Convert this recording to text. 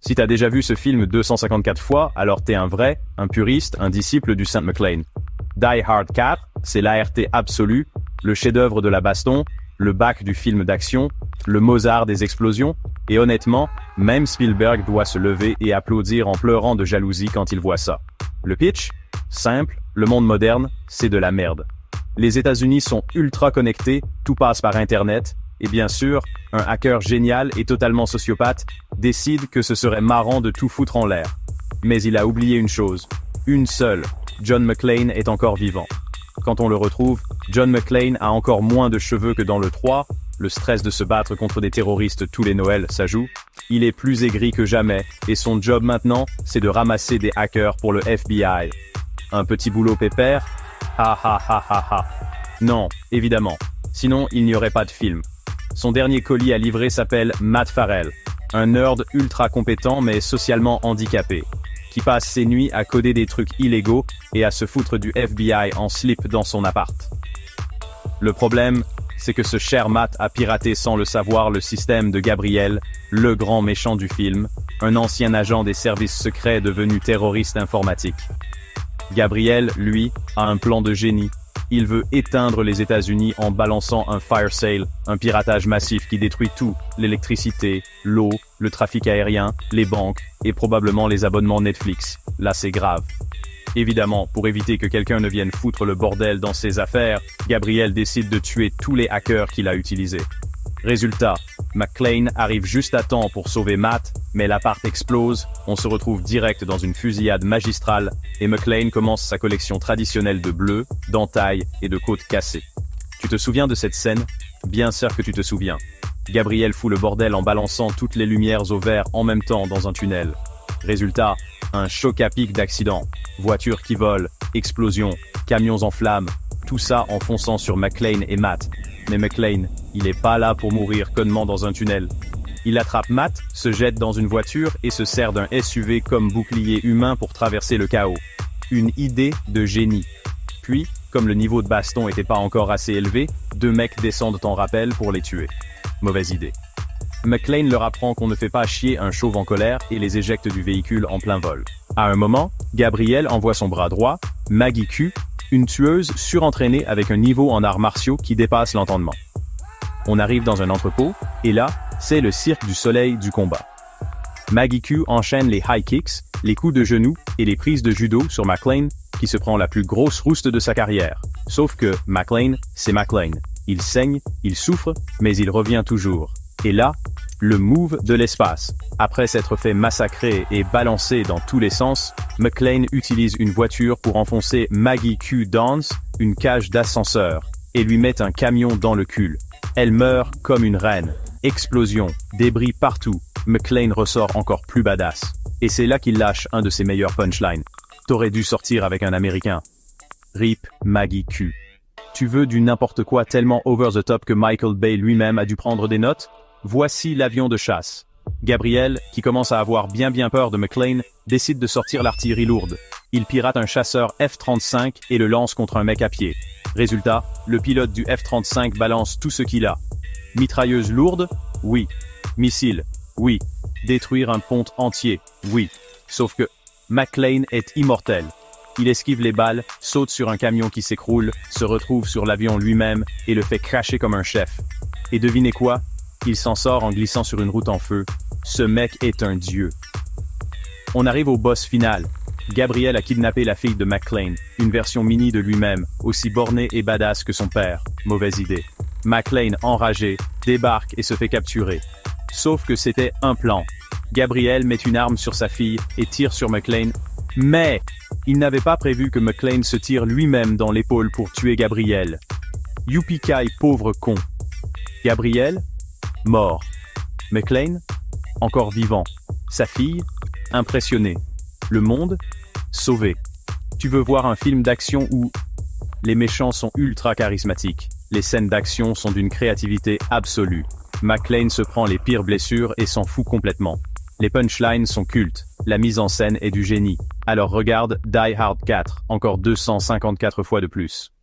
Si t'as déjà vu ce film 254 fois, alors t'es un vrai, un puriste, un disciple du Saint McClane. Die Hard 4, c'est l'ART absolue, le chef-d'œuvre de la baston, le Bach du film d'action, le Mozart des explosions, et honnêtement, même Spielberg doit se lever et applaudir en pleurant de jalousie quand il voit ça. Le pitch? Simple, le monde moderne, c'est de la merde. Les États-Unis sont ultra connectés, tout passe par Internet, et bien sûr, un hacker génial et totalement sociopathe décide que ce serait marrant de tout foutre en l'air. Mais il a oublié une chose, une seule, John McClane est encore vivant. Quand on le retrouve, John McClane a encore moins de cheveux que dans le 3, le stress de se battre contre des terroristes tous les Noëls, ça joue. Il est plus aigri que jamais, et son job maintenant, c'est de ramasser des hackers pour le FBI. Un petit boulot pépère? Ha ha ha ha ha. Non, évidemment. Sinon, il n'y aurait pas de film. Son dernier colis à livrer s'appelle Matt Farrell, un nerd ultra compétent mais socialement handicapé, qui passe ses nuits à coder des trucs illégaux et à se foutre du FBI en slip dans son appart. Le problème, c'est que ce cher Matt a piraté sans le savoir le système de Gabriel, le grand méchant du film, un ancien agent des services secrets devenu terroriste informatique. Gabriel, lui, a un plan de génie. Il veut éteindre les États-Unis en balançant un fire sale, un piratage massif qui détruit tout, l'électricité, l'eau, le trafic aérien, les banques et probablement les abonnements Netflix. Là, c'est grave. Évidemment, pour éviter que quelqu'un ne vienne foutre le bordel dans ses affaires, Gabriel décide de tuer tous les hackers qu'il a utilisés. Résultat, McClane arrive juste à temps pour sauver Matt, mais l'appart explose, on se retrouve direct dans une fusillade magistrale, et McClane commence sa collection traditionnelle de bleus, d'entailles et de côtes cassées. Tu te souviens de cette scène? Bien sûr que tu te souviens. Gabriel fout le bordel en balançant toutes les lumières au vert en même temps dans un tunnel. Résultat, un choc à pic d'accidents, voitures qui volent, explosions, camions en flammes, tout ça en fonçant sur McClane et Matt. Mais McClane, il est pas là pour mourir connement dans un tunnel. Il attrape Matt, se jette dans une voiture et se sert d'un SUV comme bouclier humain pour traverser le chaos. Une idée de génie. Puis, comme le niveau de baston était pas encore assez élevé, 2 mecs descendent en rappel pour les tuer. Mauvaise idée. McClane leur apprend qu'on ne fait pas chier un chauve en colère et les éjecte du véhicule en plein vol. À un moment, Gabriel envoie son bras droit, Maggie Q, une tueuse surentraînée avec un niveau en arts martiaux qui dépasse l'entendement. On arrive dans un entrepôt, et là, c'est le cirque du soleil du combat. Maggie Q enchaîne les high kicks, les coups de genoux et les prises de judo sur McClane, qui se prend la plus grosse rouste de sa carrière. Sauf que McClane, c'est McClane. Il saigne, il souffre, mais il revient toujours. Et là, le move de l'espace. Après s'être fait massacrer et balancer dans tous les sens, McClane utilise une voiture pour enfoncer Maggie Q Dance, une cage d'ascenseur, et lui met un camion dans le cul. Elle meurt comme une reine. Explosion, débris partout. McClane ressort encore plus badass. Et c'est là qu'il lâche un de ses meilleurs punchlines. T'aurais dû sortir avec un Américain. RIP Maggie Q. Tu veux du n'importe quoi tellement over the top que Michael Bay lui-même a dû prendre des notes? Voici l'avion de chasse. Gabriel, qui commence à avoir bien peur de McClane, décide de sortir l'artillerie lourde. Il pirate un chasseur F-35 et le lance contre un mec à pied. Résultat, le pilote du F-35 balance tout ce qu'il a. Mitrailleuse lourde? Oui. Missile? Oui. Détruire un pont entier? Oui. Sauf que McClane est immortel. Il esquive les balles, saute sur un camion qui s'écroule, se retrouve sur l'avion lui-même et le fait cracher comme un chef. Et devinez quoi? Il s'en sort en glissant sur une route en feu. Ce mec est un dieu. On arrive au boss final. Gabriel a kidnappé la fille de McClane, une version mini de lui-même, aussi bornée et badass que son père. Mauvaise idée. McClane, enragé, débarque et se fait capturer. Sauf que c'était un plan. Gabriel met une arme sur sa fille et tire sur McClane, mais il n'avait pas prévu que McClane se tire lui-même dans l'épaule pour tuer Gabriel. Youpi-kai, pauvre con. Gabriel, mort. McClane, encore vivant. Sa fille, impressionnée. Le monde, sauvé. Tu veux voir un film d'action où les méchants sont ultra charismatiques. Les scènes d'action sont d'une créativité absolue. McClane se prend les pires blessures et s'en fout complètement. Les punchlines sont cultes. La mise en scène est du génie. Alors regarde Die Hard 4, encore 254 fois de plus.